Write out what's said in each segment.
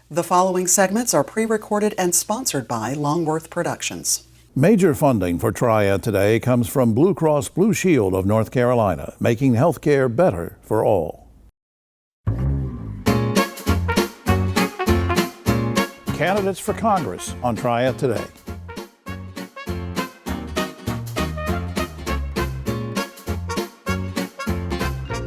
The following segments are pre-recorded and sponsored by Longworth Productions. Major funding for Triad Today comes from Blue Cross Blue Shield of North Carolina, making healthcare better for all. Candidates for Congress on Triad Today.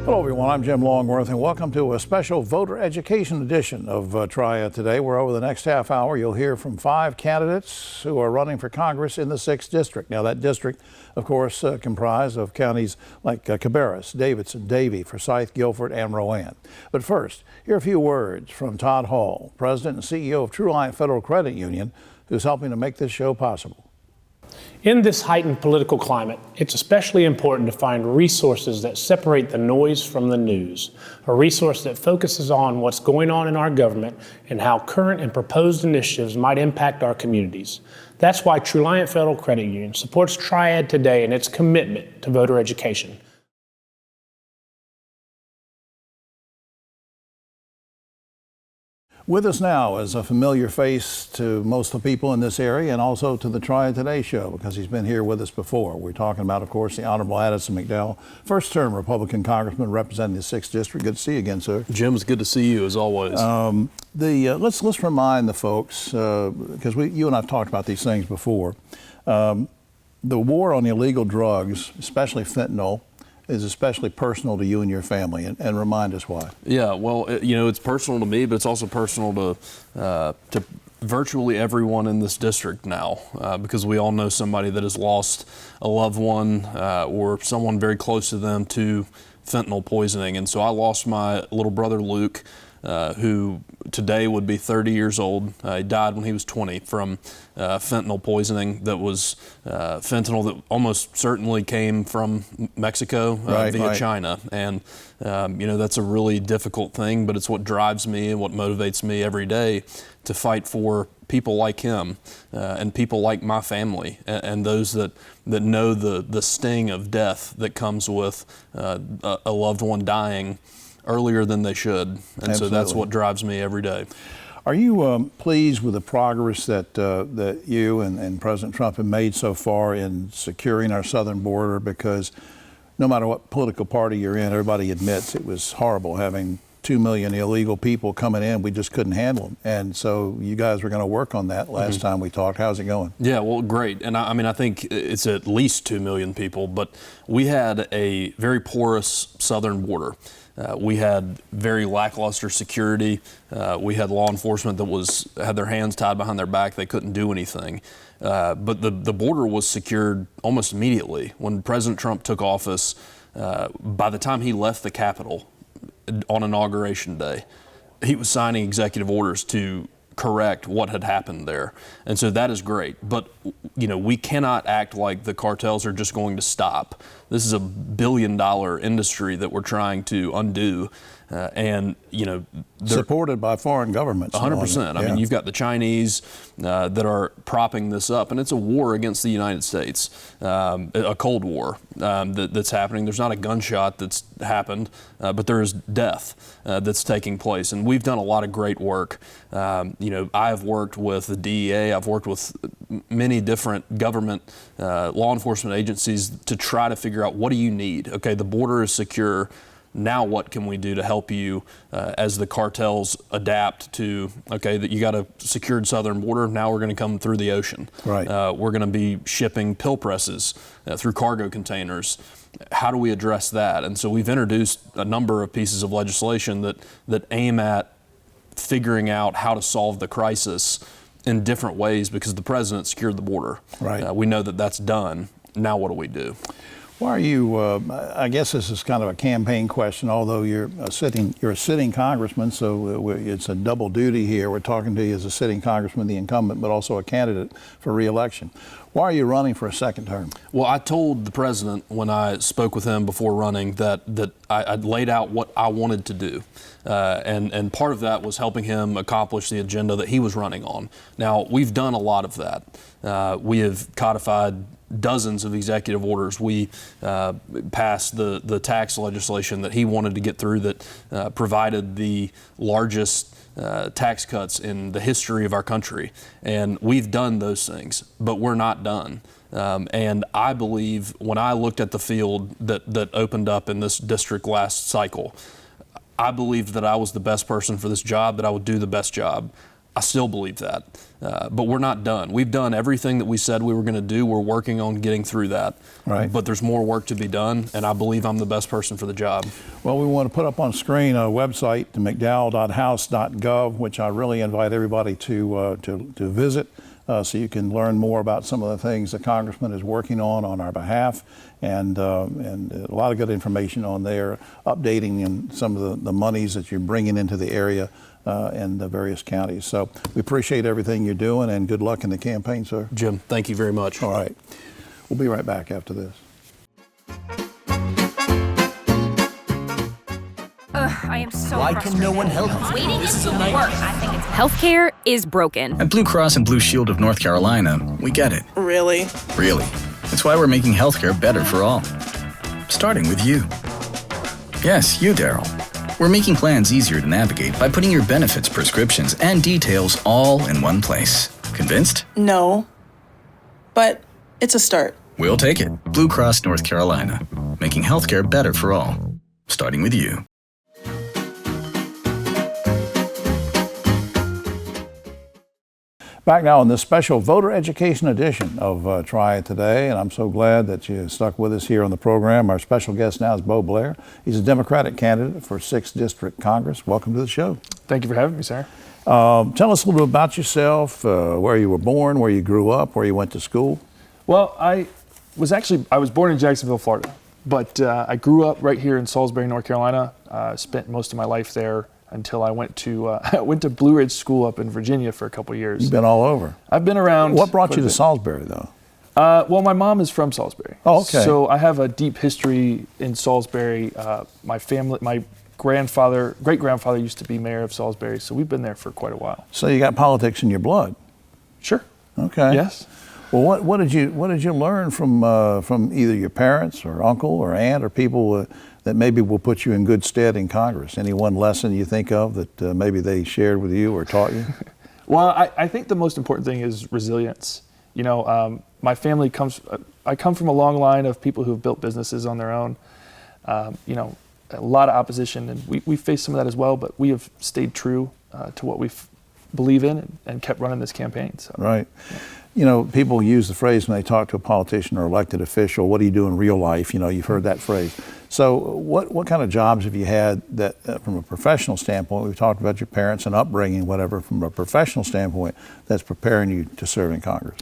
Hello everyone, I'm Jim Longworth and welcome to a special voter education edition of Triad Today, where over the next half hour you'll hear from 5 candidates who are running for Congress in the 6th District. Now that district, of course, comprised of counties like Cabarrus, Davidson, Davie, Forsyth, Guilford, and Rowan. But first, here are a few words from Todd Hall, President and CEO of Truliant Federal Credit Union, who's helping to make this show possible. In this heightened political climate, it's especially important to find resources that separate the noise from the news, a resource that focuses on what's going on in our government and how current and proposed initiatives might impact our communities. That's why Truliant Federal Credit Union supports Triad Today and its commitment to voter education. With us now is a familiar face to most of the people in this area and also to the Triad Today show because he's been here with us before. We're talking about, of course, the Honorable Addison McDowell, first-term Republican Congressman representing the 6th District. Good to see you again, sir. Jim, it's good to see you as always. Let's remind the folks, because you and I've talked about these things before. The war on illegal drugs, especially fentanyl, is especially personal to you and your family, and remind us why. Yeah, well, it's personal to me, but it's also personal to virtually everyone in this district now, because we all know somebody that has lost a loved one or someone very close to them to fentanyl poisoning. And so I lost my little brother Luke, who today would be 30 years old. He died when he was 20 from fentanyl poisoning that was fentanyl that almost certainly came from Mexico via China. And, that's a really difficult thing, but it's what drives me and what motivates me every day to fight for people like him and people like my family and those that know the sting of death that comes with a loved one dying earlier than they should. And Absolutely. So that's what drives me every day. Are you pleased with the progress that you and President Trump have made so far in securing our southern border? Because no matter what political party you're in, everybody admits it was horrible having 2 million illegal people coming in. We just couldn't handle them. And so you guys were going to work on that last time we talked. How's it going? Yeah, well, great. And I think it's at least 2 million people, but we had a very porous southern border. We had very lackluster security. We had law enforcement that had their hands tied behind their back. They couldn't do anything. But the border was secured almost immediately. When President Trump took office, by the time he left the Capitol on Inauguration Day, he was signing executive orders to correct what had happened there. And so that is great. But, we cannot act like the cartels are just going to stop. This is a billion-dollar industry that we're trying to undo. Supported by foreign governments. 100%. I mean, you've got the Chinese that are propping this up, and it's a war against the United States, a Cold War that's happening. There's not a gunshot that's happened, but there is death that's taking place, and we've done a lot of great work. I've worked with the DEA. I've worked with many different government law enforcement agencies to try to figure out, what do you need? Okay, the border is secure. Now what can we do to help you as the cartels adapt to, okay, that you got a secured southern border, now we're going to come through the ocean. Right. We're going to be shipping pill presses through cargo containers. How do we address that? And so we've introduced a number of pieces of legislation that aim at figuring out how to solve the crisis in different ways because the president secured the border. Right. We know that that's done. Now what do we do? Why are you, I guess this is kind of a campaign question, although you're a sitting congressman, so it's a double duty here. We're talking to you as a sitting congressman, the incumbent, but also a candidate for re-election. Why are you running for a second term? Well, I told the president when I spoke with him before running that I'd laid out what I wanted to do. And part of that was helping him accomplish the agenda that he was running on. Now, we've done a lot of that. We have codified dozens of executive orders. We passed the tax legislation that he wanted to get through that provided the largest tax cuts in the history of our country. And we've done those things, but we're not done. And I believe when I looked at the field that opened up in this district last cycle, I believed that I was the best person for this job, that I would do the best job. I still believe that, but we're not done. We've done everything that we said we were going to do. We're working on getting through that, right. But there's more work to be done, and I believe I'm the best person for the job. Well, we want to put up on screen a website, mcdowell.house.gov, which I really invite everybody to visit, so you can learn more about some of the things the Congressman is working on our behalf, and a lot of good information on there, updating in some of the monies that you're bringing into the area and the various counties. So we appreciate everything you're doing, and good luck in the campaign, sir. Jim, thank you very much. All right. We'll be right back after this. I am so Why frustrated. can no one help me? Waiting is the work. I think it's Healthcare is broken. At Blue Cross and Blue Shield of North Carolina, we get it. Really? Really. That's why we're making healthcare better for all. Starting with you. Yes, you, Daryl. We're making plans easier to navigate by putting your benefits, prescriptions, and details all in one place. Convinced? No. But it's a start. We'll take it. Blue Cross North Carolina. Making healthcare better for all. Starting with you. Back now on this special voter education edition of Triad Today, and I'm so glad that you stuck with us here on the program. Our special guest now is Bo Blair. He's a Democratic candidate for 6th District Congress. Welcome to the show. Thank you for having me, sir. Tell us a little bit about yourself, where you were born, where you grew up, where you went to school. Well, I was born in Jacksonville, Florida, but I grew up right here in Salisbury, North Carolina. Spent most of my life there until I went to Blue Ridge School up in Virginia for a couple of years. You've been all over. I've been around. What brought you to Salisbury, though? Well, my mom is from Salisbury. Oh, okay. So I have a deep history in Salisbury. My great-grandfather used to be mayor of Salisbury, so we've been there for quite a while. So you got politics in your blood. Sure. Okay. Yes. Well, what did you learn from either your parents or uncle or aunt or people that maybe will put you in good stead in Congress? Any one lesson you think of that maybe they shared with you or taught you? Well, I think the most important thing is resilience. You know, my family I come from a long line of people who've built businesses on their own. You know, a lot of opposition, and we faced some of that as well, but we have stayed true to what we believe in and kept running this campaign. So. Right. Yeah. You know, people use the phrase when they talk to a politician or elected official, what do you do in real life? You know, you've heard that phrase. So what kind of jobs have you had that, from a professional standpoint, we've talked about your parents and upbringing, whatever, from a professional standpoint, that's preparing you to serve in Congress?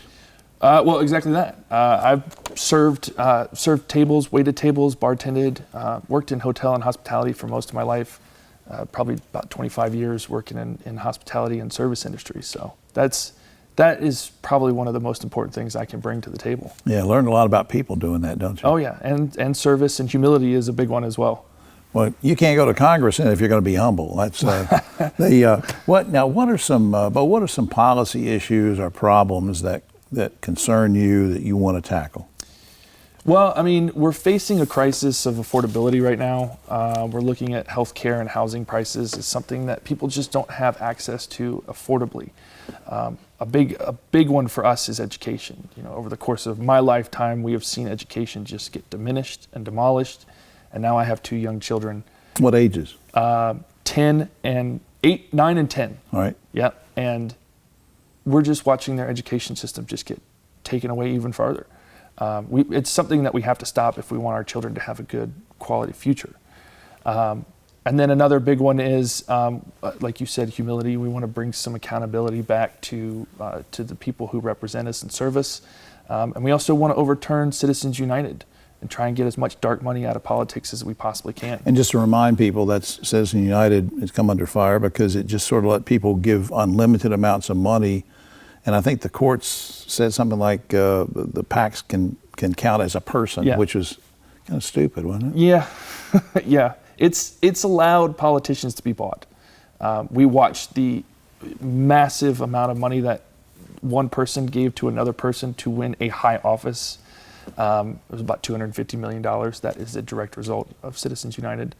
Well, exactly that. I've served tables, waited tables, bartended, worked in hotel and hospitality for most of my life, probably about 25 years working in hospitality and service industry. So that is probably one of the most important things I can bring to the table. Yeah, learned a lot about people doing that, don't you? Oh yeah, and service and humility is a big one as well. Well, you can't go to Congress if you're going to be humble. That's what are some policy issues or problems that concern you that you want to tackle? Well, I mean, we're facing a crisis of affordability right now. We're looking at healthcare and housing prices as something that people just don't have access to affordably. A big one for us is education. You know, over the course of my lifetime, we have seen education just get diminished and demolished. And now I have 2 young children. What ages? 10 and 8, 9 and 10. All right. Yeah, and we're just watching their education system just get taken away even farther. It's something that we have to stop if we want our children to have a good quality future. And then another big one is, like you said, humility. We want to bring some accountability back to the people who represent us and serve us. And we also want to overturn Citizens United and try and get as much dark money out of politics as we possibly can. And just to remind people, that Citizens United has come under fire because it just sort of let people give unlimited amounts of money. And I think the courts said something like the PACs can count as a person, yeah. Which was kind of stupid, wasn't it? Yeah, yeah. It's allowed politicians to be bought. We watched the massive amount of money that one person gave to another person to win a high office. It was about $250 million. That is a direct result of Citizens United.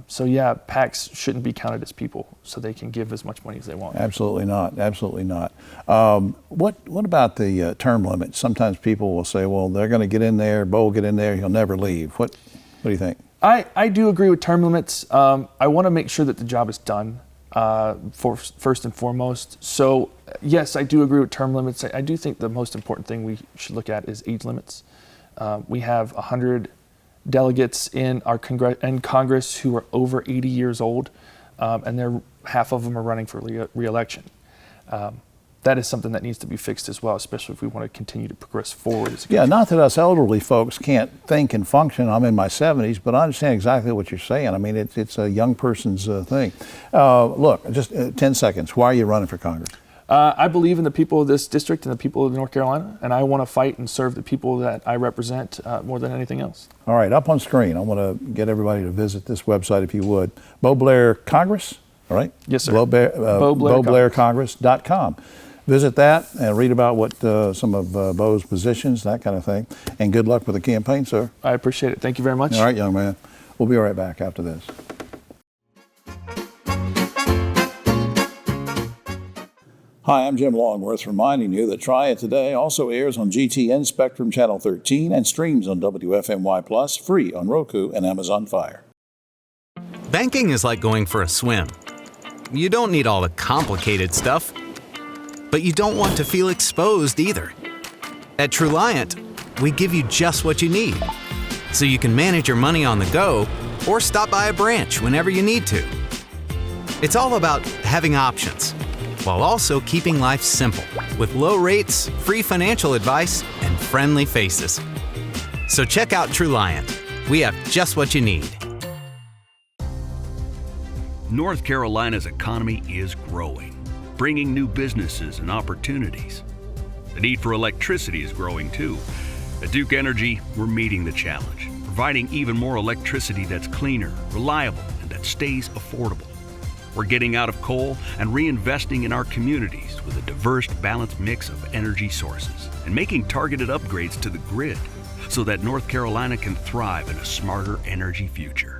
So yeah, PACs shouldn't be counted as people, so they can give as much money as they want. Absolutely not. Absolutely not. What about the term limits? Sometimes people will say, well, they're going to get in there, Bo will get in there, he'll never leave. What do you think? I do agree with term limits. I want to make sure that the job is done first and foremost. So yes, I do agree with term limits. I do think the most important thing we should look at is age limits. We have 100 delegates in our Congress who are over 80 years old, and half of them are running for re-election. That is something that needs to be fixed as well, especially if we want to continue to progress forward as a country. Yeah, not that us elderly folks can't think and function. I'm in my 70s, but I understand exactly what you're saying. I mean, it's a young person's thing. Look, just 10 seconds. Why are you running for Congress? I believe in the people of this district and the people of North Carolina, and I want to fight and serve the people that I represent more than anything else. All right, up on screen, I want to get everybody to visit this website if you would. Bo Blair Congress, all right? Yes, sir. BoBlairCongress.com. Visit that and read about what some of Bo's positions, that kind of thing. And good luck with the campaign, sir. I appreciate it. Thank you very much. All right, young man. We'll be right back after this. Hi, I'm Jim Longworth, reminding you that Try It Today also airs on GTN Spectrum Channel 13 and streams on WFMY Plus, free on Roku and Amazon Fire. Banking is like going for a swim. You don't need all the complicated stuff, but you don't want to feel exposed either. At Truliant, we give you just what you need, so you can manage your money on the go or stop by a branch whenever you need to. It's all about having options, while also keeping life simple with low rates, free financial advice, and friendly faces. So check out Truliant. We have just what you need. North Carolina's economy is growing, bringing new businesses and opportunities. The need for electricity is growing too. At Duke Energy, we're meeting the challenge, providing even more electricity that's cleaner, reliable, and that stays affordable. We're getting out of coal and reinvesting in our communities with a diverse, balanced mix of energy sources and making targeted upgrades to the grid so that North Carolina can thrive in a smarter energy future.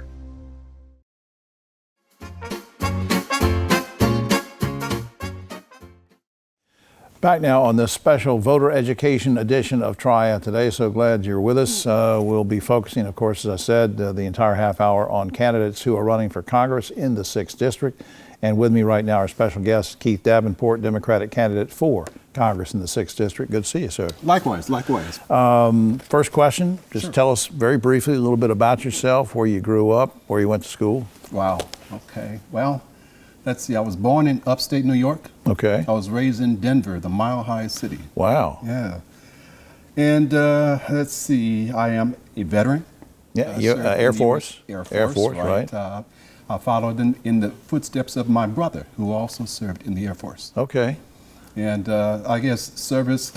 Back now on this special voter education edition of Try It Today. So glad you're with us. We'll be focusing, of course, as I said, the entire half hour on candidates who are running for Congress in the 6th District. And with me right now, our special guest, Keith Davenport, Democratic candidate for Congress in the 6th District. Good to see you, sir. Likewise, likewise. First question, just tell us very briefly a little bit about yourself, where you grew up, where you went to school. Wow, okay. Well, let's see, I was born in upstate New York. Okay. I was raised in Denver, the Mile High City. Wow. Yeah. And let's see, I am a veteran. Yeah, Air Force. Air Force, right. I followed in the footsteps of my brother, who also served in the Air Force. Okay. And I guess service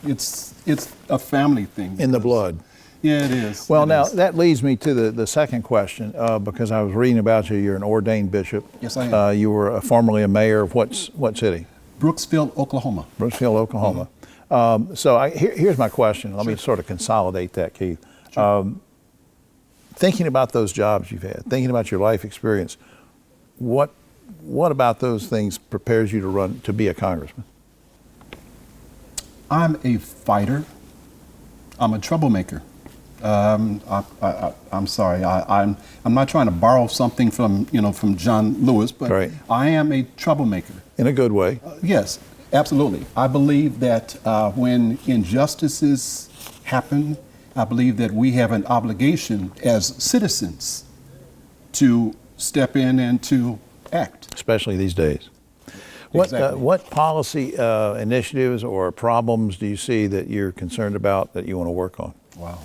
it's a family thing. In the blood. Yeah, it is. Well, now that leads me to the second question, because I was reading about you. You're an ordained bishop. Yes, I am. You were formerly a mayor of what city? Brooksville, Oklahoma. Brooksville, Oklahoma. So here's my question. Let me sort of consolidate that, Keith. Sure. Thinking about those jobs you've had, thinking about your life experience, what about those things prepares you to be a congressman? I'm a fighter. I'm a troublemaker. I'm sorry. I'm not trying to borrow something from John Lewis, but right. I am a troublemaker. In a good way. Yes, absolutely. I believe that when injustices happen, I believe that we have an obligation as citizens to step in and to act. Especially these days. Exactly. What policy initiatives or problems do you see that you're concerned about that you want to work on? Wow.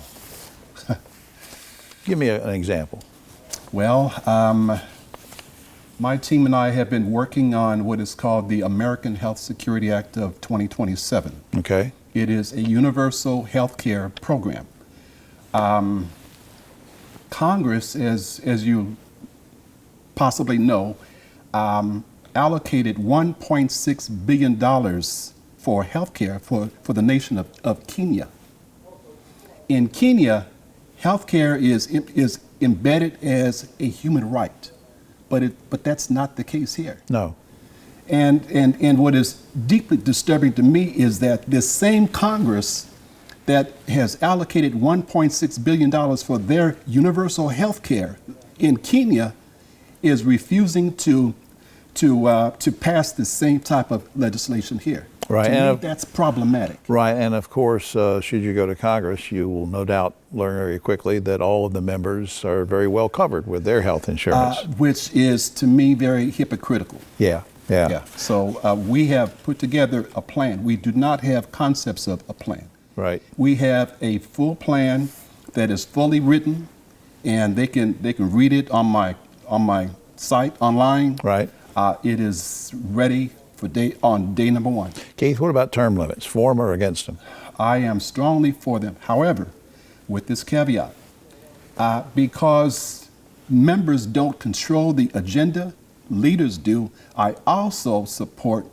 Give me an example. Well, my team and I have been working on what is called the American Health Security Act of 2027. Okay. It is a universal health care program. Congress, as you possibly know, allocated $1.6 billion for health care for the nation of Kenya. In Kenya, health care is embedded as a human right, but that's not the case here. No. And what is deeply disturbing to me is that this same Congress that has allocated $1.6 billion for their universal health care in Kenya is refusing to pass the same type of legislation here. Right, To me, that's problematic. Right, and of course, should you go to Congress, you will no doubt learn very quickly that all of the members are very well covered with their health insurance. Which is, to me, very hypocritical. Yeah. So we have put together a plan. We do not have concepts of a plan. Right. We have a full plan that is fully written, and they can read it on my site online. Right. It is ready for on day number 1. Keith, what about term limits? For them or against them? I am strongly for them. However, with this caveat, because members don't control the agenda, leaders do, I also support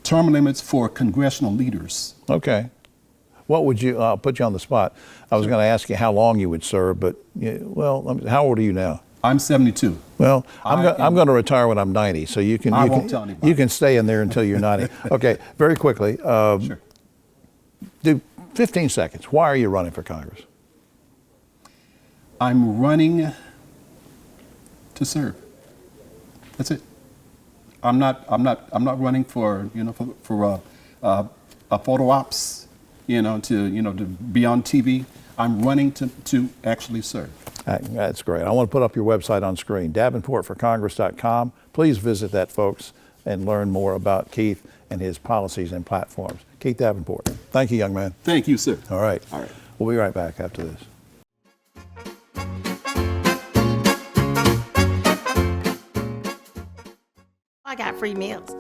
term limits for congressional leaders. Okay. What would you, I'll put you on the spot. I was going to ask you how long you would serve, but, how old are you now? I'm 72. Well, I'm going to retire when I'm 90, so you can. I won't tell anybody. You can stay in there until you're 90. Okay, very quickly. Sure. Do 15 seconds. Why are you running for Congress? I'm running to serve. That's it. I'm not running for a photo ops, to be on TV. I'm running to actually serve. That's great. I want to put up your website on screen, davenportforcongress.com. Please visit that, folks, and learn more about Keith and his policies and platforms. Keith Davenport. Thank you, young man. Thank you, sir. All right. All right. We'll be right back after this. I got free meals.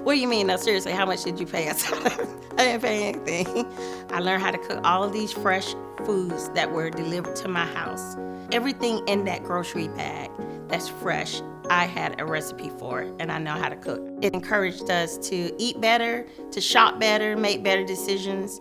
What do you mean? No, seriously, how much did you pay us? I didn't pay anything. I learned how to cook all of these fresh foods that were delivered to my house. Everything in that grocery bag that's fresh, I had a recipe for it, and I know how to cook. It encouraged us to eat better, to shop better, make better decisions.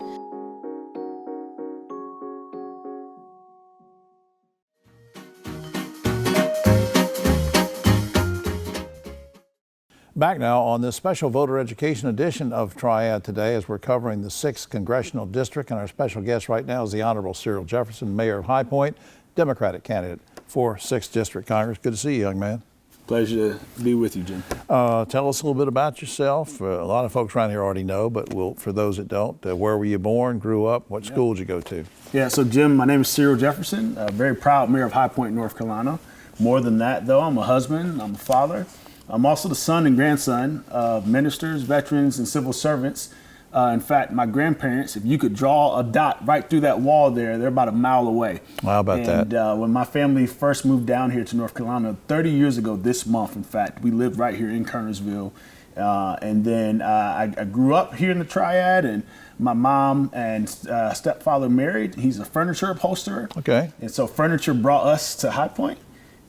Back now on this special voter education edition of Triad Today, as we're covering the 6th Congressional District, and our special guest right now is the Honorable Cyril Jefferson, Mayor of High Point, Democratic candidate for 6th District Congress. Good to see you, young man. Pleasure to be with you, Jim. Tell us a little bit about yourself. A lot of folks around here already know, but for those that don't, where were you born, grew up, what school did you go to? Yeah, so Jim, my name is Cyril Jefferson, very proud Mayor of High Point, North Carolina. More than that, though, I'm a husband, I'm a father. I'm also the son and grandson of ministers, veterans, and civil servants. In fact, my grandparents, if you could draw a dot right through that wall there, they're about a mile away. How about that? And when my family first moved down here to North Carolina, 30 years ago this month, in fact, we lived right here in Kernersville. And then I grew up here in the Triad, and my mom and stepfather married. He's a furniture upholsterer. Okay. And so furniture brought us to High Point.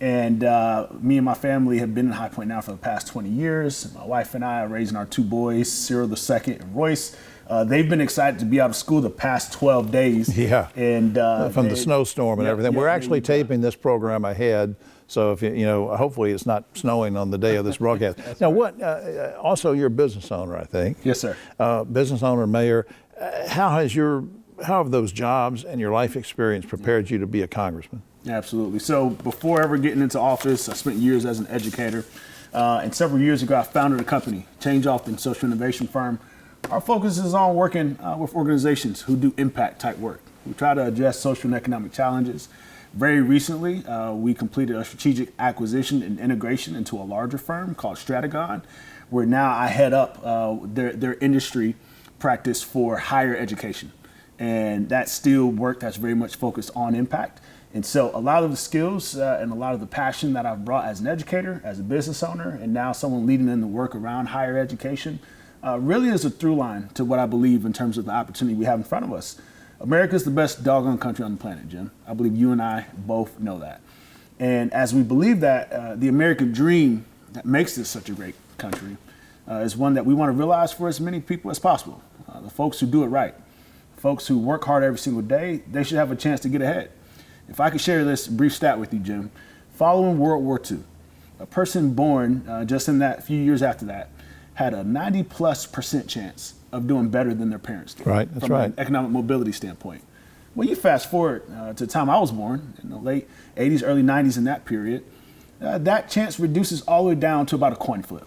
And me and my family have been in High Point now for the past 20 years. My wife and I are raising our 2 boys, Cyril II and Royce. They've been excited to be out of school the past 12 days. Yeah. And from the snowstorm and everything. We're actually taping this program ahead, so if hopefully it's not snowing on the day of this broadcast. Now, also you're a business owner, I think. Yes, sir. Business owner, mayor. How have those jobs and your life experience prepared you to be a congressman? Absolutely. So before ever getting into office, I spent years as an educator. And several years ago, I founded a company, Change Often Social Innovation Firm. Our focus is on working with organizations who do impact type work. We try to address social and economic challenges. Very recently, we completed a strategic acquisition and integration into a larger firm called Stratagon, where now I head up their industry practice for higher education. And that's still work that's very much focused on impact. And so a lot of the skills and a lot of the passion that I've brought as an educator, as a business owner, and now someone leading in the work around higher education, really is a through line to what I believe in terms of the opportunity we have in front of us. America's the best doggone country on the planet, Jim. I believe you and I both know that. And as we believe that, the American dream that makes this such a great country is one that we want to realize for as many people as possible. The folks who do it right, folks who work hard every single day, they should have a chance to get ahead. If I could share this brief stat with you, Jim, following World War II, a person born just in that few years after that had a 90+% chance of doing better than their parents did. Right, that's from right. an economic mobility standpoint. Well, you fast forward to the time I was born, in the late 80s, early 90s, in that period, that chance reduces all the way down to about a coin flip.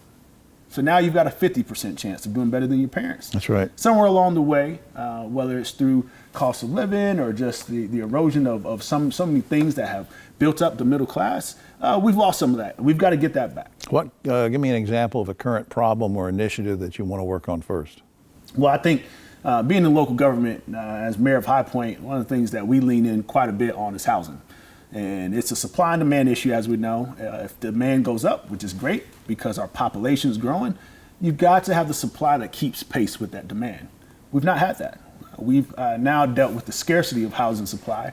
So now you've got a 50% chance of doing better than your parents. That's right. Somewhere along the way, whether it's through cost of living or just the erosion of so many things that have built up the middle class, we've lost some of that. We've got to get that back. Give me an example of a current problem or initiative that you want to work on first. Well, I think being in local government, as mayor of High Point, one of the things that we lean in quite a bit on is housing. And it's a supply and demand issue, as we know. If demand goes up, which is great because our population is growing, you've got to have the supply that keeps pace with that demand. We've not had that. We've now dealt with the scarcity of housing supply,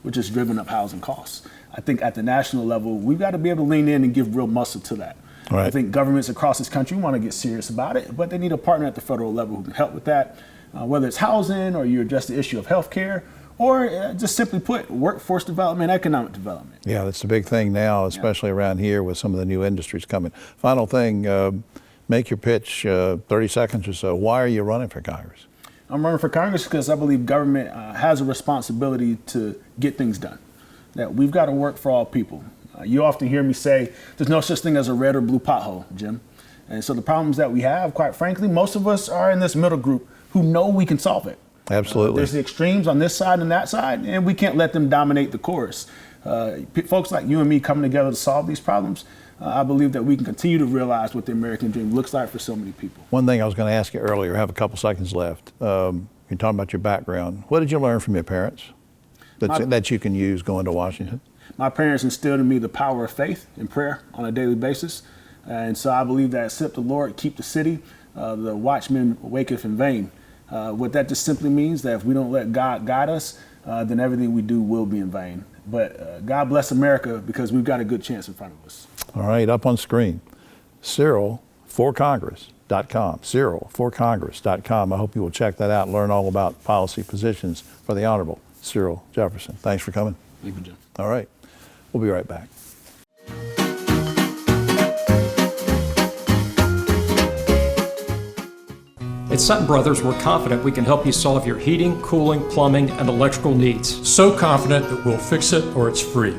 which has driven up housing costs. I think at the national level, we've got to be able to lean in and give real muscle to that. Right. I think governments across this country want to get serious about it, but they need a partner at the federal level who can help with that, whether it's housing or you address the issue of healthcare, or just simply put, workforce development, economic development. Yeah, that's the big thing now, especially around here with some of the new industries coming. Final thing, make your pitch, 30 seconds or so. Why are you running for Congress? I'm running for Congress because I believe government has a responsibility to get things done, that we've got to work for all people. You often hear me say, there's no such thing as a red or blue pothole, Jim. And so the problems that we have, quite frankly, most of us are in this middle group who know we can solve it. Absolutely. There's the extremes on this side and that side, and we can't let them dominate the chorus. Folks like you and me coming together to solve these problems, I believe that we can continue to realize what the American dream looks like for so many people. One thing I was going to ask you earlier, I have a couple seconds left. You're talking about your background. What did you learn from your parents that you can use going to Washington? My parents instilled in me the power of faith and prayer on a daily basis. And so I believe that except the Lord keep the city, the watchman waketh in vain. What that just simply means that if we don't let God guide us, then everything we do will be in vain. But God bless America because we've got a good chance in front of us. All right, up on screen, CyrilForCongress.com, CyrilForCongress.com. I hope you will check that out and learn all about policy positions for the Honorable Cyril Jefferson. Thanks for coming. Thank you, Jim. All right, we'll be right back. At Sutton Brothers, we're confident we can help you solve your heating, cooling, plumbing, and electrical needs. So confident that we'll fix it or it's free.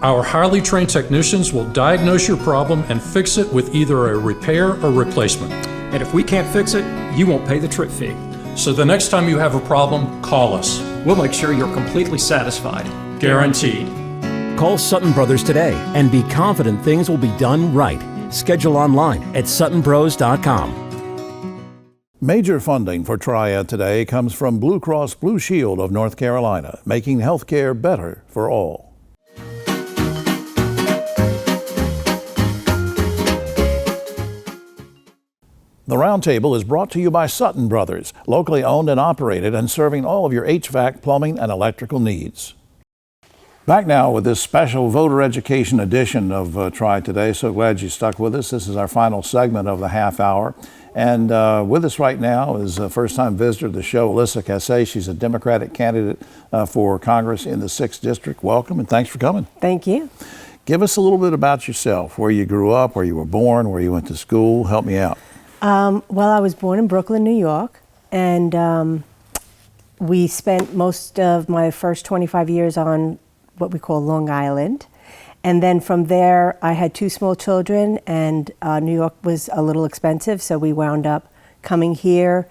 Our highly trained technicians will diagnose your problem and fix it with either a repair or replacement. And if we can't fix it, you won't pay the trip fee. So the next time you have a problem, call us. We'll make sure you're completely satisfied. Guaranteed. Call Sutton Brothers today and be confident things will be done right. Schedule online at suttonbros.com. Major funding for Triad today comes from Blue Cross Blue Shield of North Carolina, making health care better for all. The Roundtable is brought to you by Sutton Brothers, locally owned and operated and serving all of your HVAC, plumbing, and electrical needs. Back now with this special voter education edition of Triad Today. So glad you stuck with us. This is our final segment of the half hour. And with us right now is a first-time visitor to the show, Alyssa Cassay. She's a Democratic candidate for Congress in the 6th District. Welcome and thanks for coming. Thank you. Give us a little bit about yourself, where you grew up, where you were born, where you went to school. Help me out. Well, I was born in Brooklyn, New York, and we spent most of my first 25 years on what we call Long Island. And then from there, I had 2 small children, and New York was a little expensive, so we wound up coming here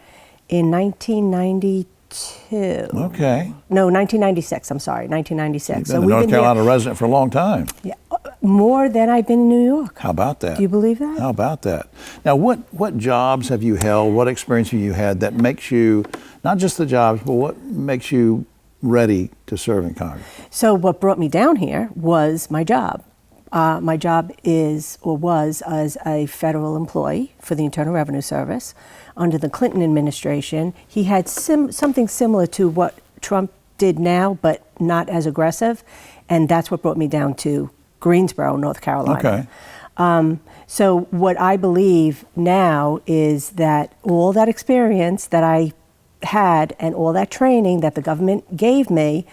in 1992. Okay. No, 1996, I'm sorry, 1996. You've been a North Carolina resident for a long time. Yeah, more than I've been in New York. How about that? Do you believe that? How about that? Now, what jobs have you held, what experience have you had that makes you, not just the jobs, but what makes you ready to serve in Congress? So what brought me down here was my job. My job is, or was, as a federal employee for the Internal Revenue Service. Under the Clinton administration, he had something similar to what Trump did now, but not as aggressive. And that's what brought me down to Greensboro, North Carolina. Okay. So what I believe now is that all that experience that I had and all that training that the government gave me,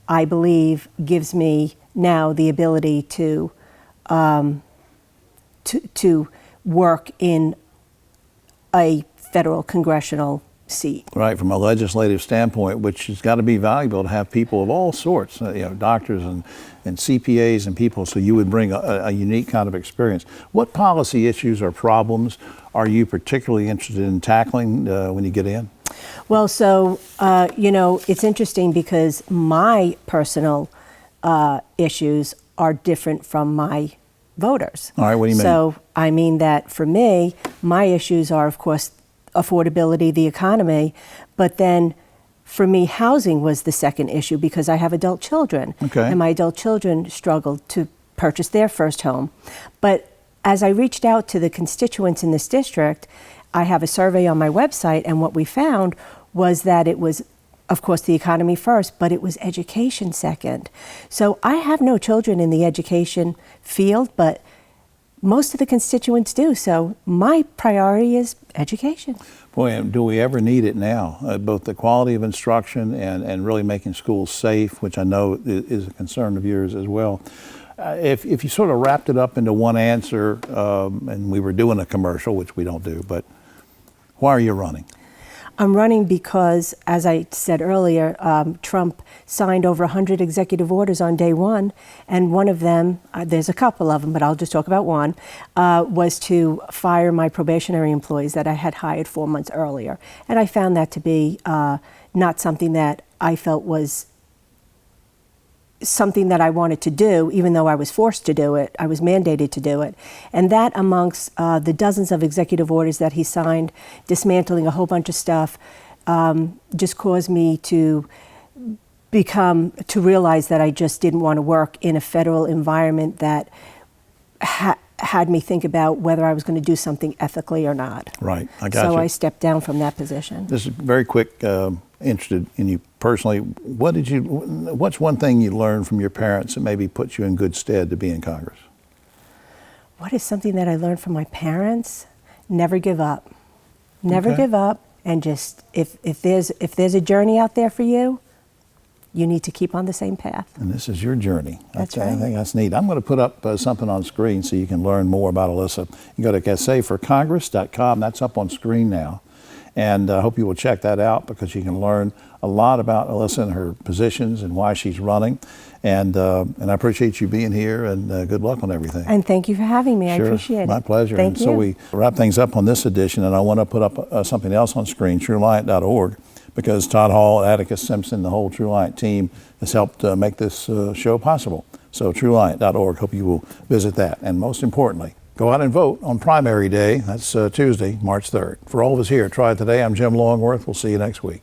I believe gives me now the ability to work in a federal congressional seat. Right, from a legislative standpoint, which has got to be valuable to have people of all sorts, doctors and CPAs and people, so you would bring a unique kind of experience. What policy issues or problems are you particularly interested in tackling when you get in? Well, so, it's interesting because my personal issues are different from my voters. All right, what do you mean? So, I mean that for me, my issues are, of course, affordability, the economy, but then for me, housing was the second issue because I have adult children. Okay. And my adult children struggled to purchase their first home. But as I reached out to the constituents in this district, I have a survey on my website, and what we found was that it was, of course, the economy first, but it was education second. So I have no children in the education field, but most of the constituents do. So my priority is education. Boy, do we ever need it now, both the quality of instruction and really making schools safe, which I know is a concern of yours as well. If you sort of wrapped it up into one answer, and we were doing a commercial, which we don't do, but why are you running? I'm running because, as I said earlier, Trump signed over 100 executive orders on day one, and one of them, there's a couple of them, but I'll just talk about one, was to fire my probationary employees that I had hired 4 months earlier. And I found that to be not something that I felt was something that I wanted to do, even though I was forced to do it. I was mandated to do it. And that, amongst the dozens of executive orders that he signed, dismantling a whole bunch of stuff, just caused me to realize that I just didn't want to work in a federal environment that had me think about whether I was going to do something ethically or not. Right, I got you. So I stepped down from that position. This is very quick, interested in you personally. What's one thing you learned from your parents that maybe puts you in good stead to be in Congress? What is something that I learned from my parents? Never give up. Never Okay. give up, and just if there's a journey out there for you, you need to keep on the same path. And this is your journey. That's I right. think that's neat. I'm going to put up something on screen so you can learn more about Alyssa. You go to CasseForCongress.com. That's up on screen now. And I hope you will check that out because you can learn a lot about Alyssa and her positions and why she's running. And I appreciate you being here, and good luck on everything. And thank you for having me. Sure, I appreciate it. my pleasure. Thank and you. so we wrap things up on this edition, and I want to put up something else on screen, triad-today, because Todd Hall, Atticus Simpson, the whole TrueLiant team has helped make this show possible. So triad.org, hope you will visit that. And most importantly, go out and vote on primary day. That's Tuesday, March 3rd. For all of us here at Try It Today, I'm Jim Longworth. We'll see you next week.